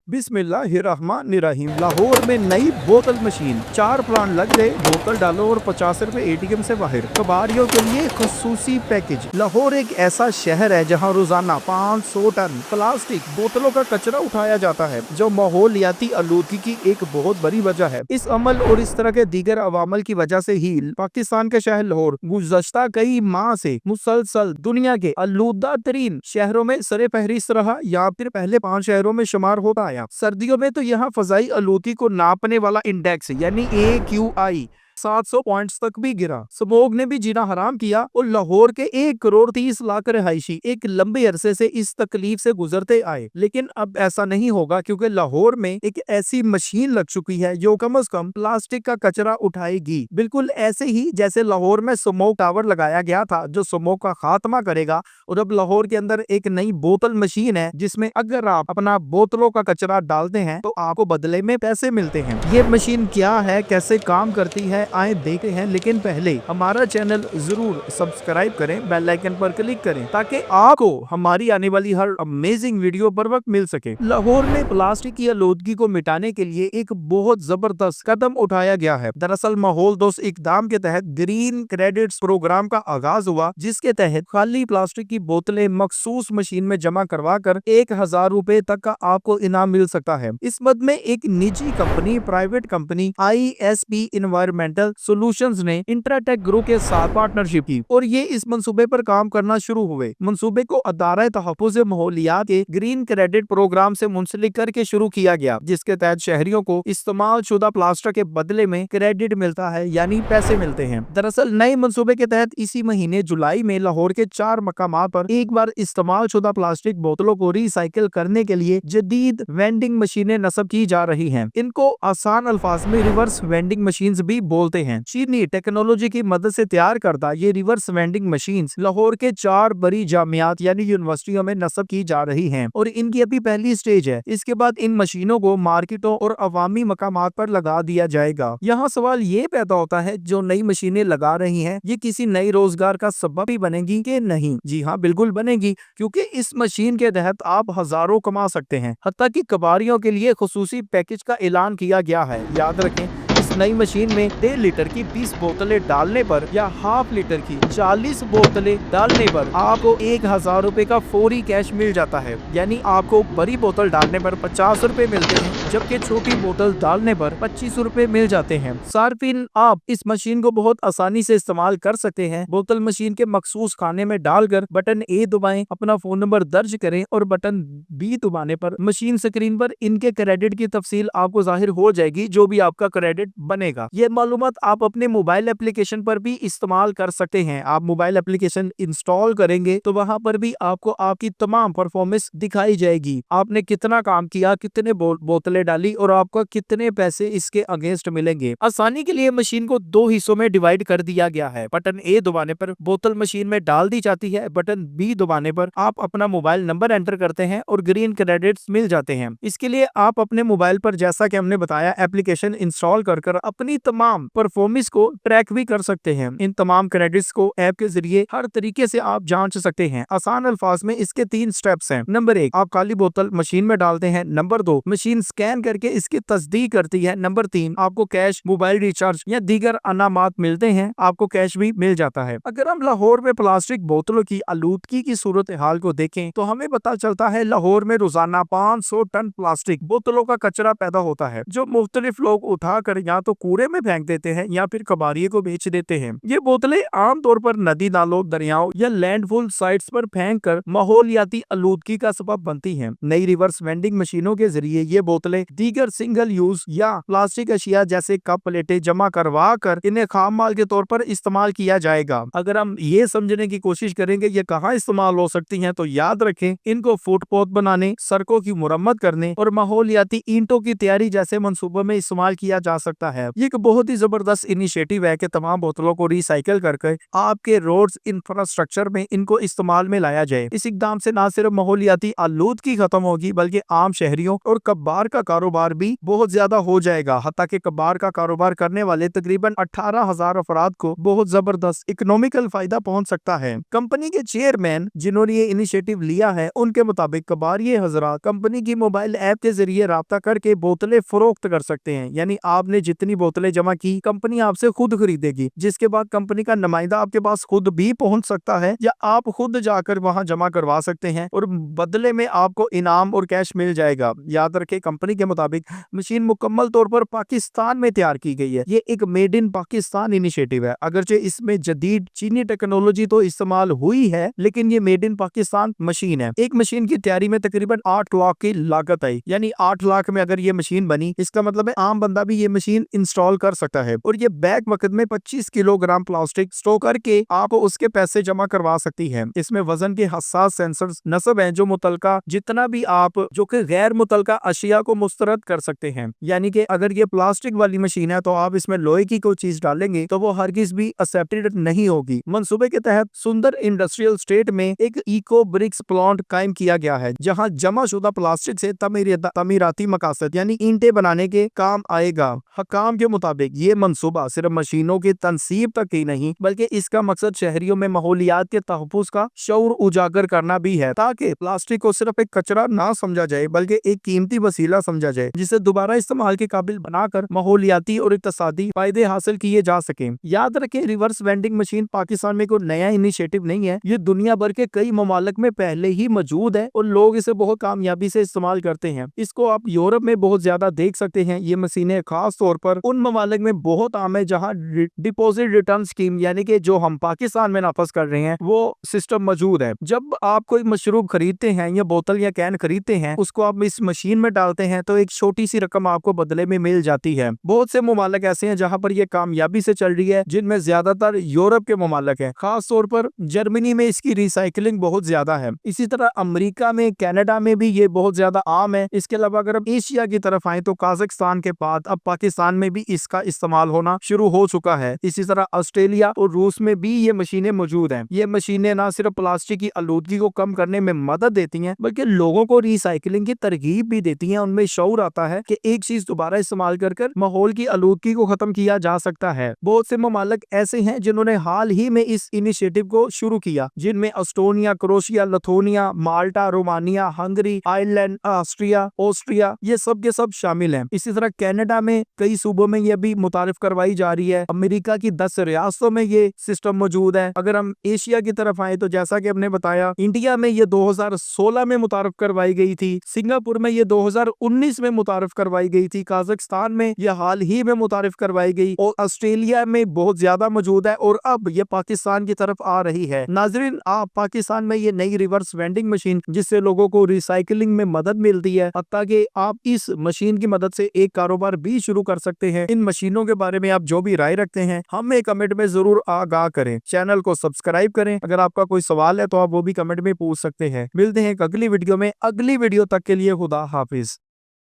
बिस्मिल्लाहिर्रहमानिर्रहीम। लाहौर में नई बोतल मशीन, 4 प्लांट लग गए, बोतल डालो और 50 रुपए ATM से बाहर। कबाड़ियों के लिए खसूसी पैकेज। लाहौर एक ऐसा शहर है जहां रोजाना 500 टन प्लास्टिक बोतलों का कचरा उठाया जाता है, जो माहौलियाती आलूदगी की एक बहुत बड़ी वजह है। इस अमल और इस तरह के दीगर अवामल की वजह से ही पाकिस्तान के शहर लाहौर गुज़श्ता कई माह से मुसलसल दुनिया के आलूदा तरीन शहरों में सरे फहरिस्त रहा, या फिर पहले 5 शहरों में शुमार होता आया। सर्दियों में तो यहाँ फजाई आलूदगी को नापने वाला इंडेक्स यानी AQI 700 पॉइंट्स तक भी गिरा। स्मोग ने भी जीना हराम किया और लाहौर के 1 करोड़ 30 लाख रहायशी एक लंबे अरसे से इस तकलीफ से गुजरते आए। लेकिन अब ऐसा नहीं होगा, क्योंकि लाहौर में एक ऐसी मशीन लग चुकी है जो कम से कम प्लास्टिक का कचरा उठाएगी, बिल्कुल ऐसे ही जैसे लाहौर में स्मोक टावर लगाया गया था जो स्मोक का खात्मा करेगा। और अब लाहौर के अंदर एक नई बोतल मशीन है जिसमें अगर आप अपना बोतलों का कचरा डालते हैं तो आपको बदले में पैसे मिलते हैं। ये मशीन क्या है, कैसे काम करती है, आए देखते हैं। लेकिन पहले हमारा चैनल जरूर सब्सक्राइब करें, बेल आइकन पर क्लिक करें ताकि आपको हमारी आने वाली हर अमेजिंग वीडियो पर वक्त मिल सके। लाहौर में प्लास्टिक की आलूदगी को मिटाने के लिए एक बहुत जबरदस्त कदम उठाया गया है। दरअसल माहौल दोस्त इकदाम के तहत ग्रीन क्रेडिट्स प्रोग्राम का आगाज हुआ, जिसके तहत खाली प्लास्टिक की बोतलें मखसूस मशीन में जमा करवा कर 1000 रुपए तक का आपको इनाम मिल सकता है। इस मद में एक निजी company, private company ISP environmental solutions ने इंट्राटेक ग्रुप के साथ पार्टनरशिप की और ये इस मंसूबे पर काम करना शुरू हुए। मंसूबे को अदारा तहफ़्फ़ुज़ माहौलियात के ग्रीन क्रेडिट प्रोग्राम से मुंसलिक करके शुरू किया गया, जिसके तहत शहरियों को इस्तेमाल शुदा प्लास्टिक के बदले में क्रेडिट मिलता है, यानी पैसे मिलते हैं। दरअसल नए मंसूबे के तहत इसी महीने जुलाई में लाहौर के 4 मकामात पर एक बार इस्तेमाल शुदा प्लास्टिक बोतलों को रिसाइकिल करने के लिए जदीद वेंडिंग मशीनें नस्ब की जा रही हैं। इनको आसान अल्फाज में रिवर्स वेंडिंग मशीन भी बोलते हैं। चीनी टेक्नोलॉजी की मदद से तैयार करदा ये रिवर्स वेंडिंग मशीन्स लाहौर के 4 बड़ी जामियात यानी यूनिवर्सिटियों में नस्ब की जा रही हैं और इनकी अभी पहली स्टेज है। इसके बाद इन मशीनों को मार्केटों और अवामी मकामात पर लगा दिया जाएगा। यहाँ सवाल ये पैदा होता है, जो नई मशीनें लगा रही हैं ये किसी नई रोजगार का सबब भी बनेगी कि नहीं? जी हाँ, बिल्कुल बनेगी, क्योंकि इस मशीन के तहत आप हजारों कमा सकते हैं। हत्ता कि कबाड़ियों के लिए खुसूसी पैकेज का ऐलान किया गया है। याद रखें, इस नई मशीन में 1.5 लीटर की 20 बोतलें डालने पर या हाफ लीटर की 40 बोतलें डालने पर आपको 1000 रुपए का फौरी कैश मिल जाता है। यानी आपको बड़ी बोतल डालने पर 50 रुपए मिलते हैं, जबकि छोटी बोतल डालने पर 25 रुपए मिल जाते हैं। सार्फिन, आप इस मशीन को बहुत आसानी से इस्तेमाल कर सकते हैं। बोतल मशीन के मखसूस खाने में डालकर बटन A दबाएं, अपना फोन नंबर दर्ज करें और बटन B दबाने पर मशीन स्क्रीन पर इनके क्रेडिट की तफसील आपको जाहिर हो जाएगी, जो भी आपका क्रेडिट बनेगा। ये मालूमात आप अपने मोबाइल एप्लीकेशन पर भी इस्तेमाल कर सकते हैं। आप मोबाइल एप्लीकेशन इंस्टॉल करेंगे तो वहां पर भी आपको आपकी तमाम परफॉर्मेंस दिखाई जाएगी। आपने कितना काम किया, कितने बोतलें डाली और आपको कितने पैसे इसके अगेंस्ट मिलेंगे। आसानी के लिए मशीन को 2 हिस्सों में डिवाइड कर दिया गया है। बटन A दबाने पर बोतल मशीन में डाल दी जाती है, बटन B दबाने पर आप अपना मोबाइल नंबर एंटर करते हैं और ग्रीन क्रेडिट्स मिल जाते हैं। इसके लिए आप अपने मोबाइल पर, जैसा कि हमने बताया, एप्लीकेशन इंस्टॉल कर अपनी तमाम परफॉर्मेंस को ट्रैक भी कर सकते हैं। इन तमाम क्रेडिट्स को ऐप के जरिए हर तरीके से आप जांच सकते हैं। आसान अल्फाज में इसके 3 स्टेप्स हैं। नंबर 1, आप काली बोतल मशीन में डालते हैं। नंबर 2, मशीन स्कैन करके इसकी तस्दीक करती है। नंबर 3, आपको कैश, मोबाइल रिचार्ज या दीगर अनामात मिलते हैं, आपको कैश भी मिल जाता है। अगर हम लाहौर में प्लास्टिक बोतलों की आलूदगी की सूरत हाल को देखें तो हमें पता चलता है लाहौर में रोजाना 500 टन प्लास्टिक बोतलों का कचरा पैदा होता है, जो मुख्तलिफ लोग उठा कर या तो कूड़े में फेंक देते हैं या फिर कबाड़िए को बेच देते हैं। ये बोतलें आमतौर पर नदी नालों, दरियाओं या लैंडफुल साइट्स पर फेंक कर माहौलियाती आलूदगी का सबब बनती हैं। नई रिवर्स वेंडिंग मशीनों के जरिए ये बोतलें दीगर सिंगल यूज या प्लास्टिक अशिया जैसे कप, प्लेटें जमा करवा कर इन्हें खाम माल के तौर पर इस्तेमाल किया जाएगा। अगर हम ये समझने की कोशिश करेंगे ये कहाँ इस्तेमाल हो सकती हैं, तो याद रखें, इनको फुटपाथ बनाने, सड़कों की मुरम्मत करने और माहौलियाती ईंटों की तैयारी जैसे मंसूबों में इस्तेमाल किया जा सकता सकता है। ये एक बहुत ही जबरदस्त इनिशिएटिव है कि तमाम बोतलों को रिसाइकिल करके आपके रोड्स इंफ्रास्ट्रक्चर में इनको इस्तेमाल में लाया जाए। इस इकदाम से न सिर्फ माहौलियाती आलूदगी खत्म होगी बल्कि आम शहरियों और कब्बार का कारोबार भी बहुत ज्यादा हो जाएगा। हत्ता कि कब्बार का कारोबार करने वाले तकरीबन 18,000 अफराद को बहुत जबरदस्त इकोनॉमिकल फायदा पहुंच सकता है। कंपनी के चेयरमैन जिन्होंने ये इनिशिएटिव लिया है उनके मुताबिक कबाड़िए हजरात कंपनी की मोबाइल ऐप के जरिए राब्ता करके बोतलें फरोख्त कर सकते हैं। यानी आपने जितनी बोतलें जमा की कंपनी आपसे खुद खरीदेगी, जिसके बाद कंपनी का नुमाइंदा आपके पास खुद भी पहुंच सकता है या आप खुद जाकर वहां जमा करवा सकते हैं और बदले में आपको इनाम और कैश मिल जाएगा। याद रखें कंपनी के मुताबिक मशीन मुकम्मल तौर पर पाकिस्तान में तैयार की गई है। ये एक मेड इन पाकिस्तान इनिशिएटिव है। अगरचे इसमें जदीद चीनी टेक्नोलॉजी तो इस्तेमाल हुई है लेकिन ये मेड इन पाकिस्तान मशीन है। एक मशीन की तैयारी में तकरीबन 8 लाख की लागत आई। यानी 8 लाख में अगर ये मशीन बनी इसका मतलब है आम बंदा भी ये मशीन इंस्टॉल कर सकता है और ये बैक वक्त में 25 किलोग्राम प्लास्टिक स्टोर करके आप उसके पैसे जमा करवा सकती है। इसमें वजन के हसास सेंसर्स नस्ब है जो मुतलका जितना भी आप जो कि गैर मुतलका अशिया को मुस्तरद कर सकते हैं। यानी कि अगर ये प्लास्टिक वाली मशीन है तो आप इसमें लोहे की कोई चीज डालेंगे तो वो हरगिज भी एक्सेप्टेड नहीं होगी। मंसूबे के तहत सुंदर इंडस्ट्रियल स्टेट में एक इको ब्रिक्स प्लांट कायम किया गया है जहां जमा शुदा प्लास्टिक से तमीराती मकासद यानी ईंटें बनाने के काम आएगा। हकाम के मुताबिक ये मंसूबा सिर्फ मशीनों की तनसीब तक ही नहीं बल्कि इसका मकसद शहरियों में माहौलियात के तहफ्फुज़ का शऊर उजागर करना भी है ताकि प्लास्टिक को सिर्फ एक कचरा ना समझा जाए बल्कि एक कीमती वसीला समझा जाए जिसे दोबारा इस्तेमाल के काबिल बनाकर माहौलियाती और इक्तसादी फायदे हासिल किए जा सके। याद रखें रिवर्स वेंडिंग मशीन पाकिस्तान में कोई नया इनिशिएटिव नहीं है। ये दुनिया भर के कई ममालिक में पहले ही मौजूद है और लोग इसे बहुत कामयाबी से इस्तेमाल करते हैं। इसको आप यूरोप में बहुत ज्यादा देख सकते हैं। ये मशीनें खास तौर पर उन ममालिक में बहुत आम है जहाँ डिपॉजिट रिटर्न स्कीम यानी कि जो हम पाकिस्तान में नाफज कर रहे हैं वो सिस्टम मौजूद है। जब आप कोई मशरूब खरीदते हैं या बोतल या कैन खरीदते हैं उसको आप इस मशीन में डालते हैं तो एक छोटी सी रकम आपको बदले में मिल जाती है। बहुत से ममालिक ऐसे हैं जहाँ पर ये कामयाबी से चल रही है जिनमें ज्यादातर यूरोप के ममालिक हैं। खास तौर पर जर्मनी में इसकी रिसाइकलिंग बहुत ज्यादा है। इसी तरह अमेरिका में कनाडा में भी ये बहुत ज्यादा आम है। इसके अलावा अगर हम एशिया की तरफ आए तो काजाकिस्तान के बाद अब पाकिस्तान में भी इसका इस्तेमाल होना शुरू हो चुका है। इसी तरह ऑस्ट्रेलिया और रूस में भी ये मशीनें मौजूद हैं। ये मशीनें न सिर्फ प्लास्टिक की आलूदगी को कम करने में मदद देती हैं बल्कि लोगों को रिसाइकलिंग की तरगीब भी देती हैं। उनमें शऊर आता है कि एक चीज दोबारा इस्तेमाल कर माहौल की आलूदगी को खत्म किया जा सकता है। बहुत से ममालिक ऐसे हैं जिन्होंने हाल ही में इस इनिशिएटिव को शुरू किया जिनमें एस्टोनिया, क्रोएशिया, लिथुआनिया, माल्टा, रोमानिया, हंगरी, आयरलैंड, ऑस्ट्रिया ये सब के सब शामिल हैं। इसी तरह कनाडा में कई सूबों में ये भी मुतारिफ करवाई जा रही है। अमेरिका की 10 रियासतों में ये सिस्टम मौजूद है। अगर हम एशिया की तरफ आए तो जैसा कि हमने बताया इंडिया में ये 2016 में मुतारिफ करवाई गई थी, सिंगापुर में ये 2019 में मुतारिफ करवाई गई थी, काजाकिस्तान में ये हाल ही में मुतारिफ करवाई गई और ऑस्ट्रेलिया में बहुत ज्यादा मौजूद है और अब ये पाकिस्तान की तरफ आ रही है। नाजरीन आप पाकिस्तान में ये नई रिवर्स वेंडिंग मशीन जिससे लोगों को रिसाइकलिंग में मदद मिलती है ताकि आप इस मशीन की मदद से एक कारोबार भी शुरू कर सकते हैं। इन मशीनों के बारे में आप जो भी राय रखते हैं हमें कमेंट में जरूर आगाह करें। चैनल को सब्सक्राइब करें। अगर आपका कोई सवाल है तो आप वो भी कमेंट में पूछ सकते हैं। मिलते हैं एक अगली वीडियो में। अगली वीडियो तक के लिए खुदा हाफिज।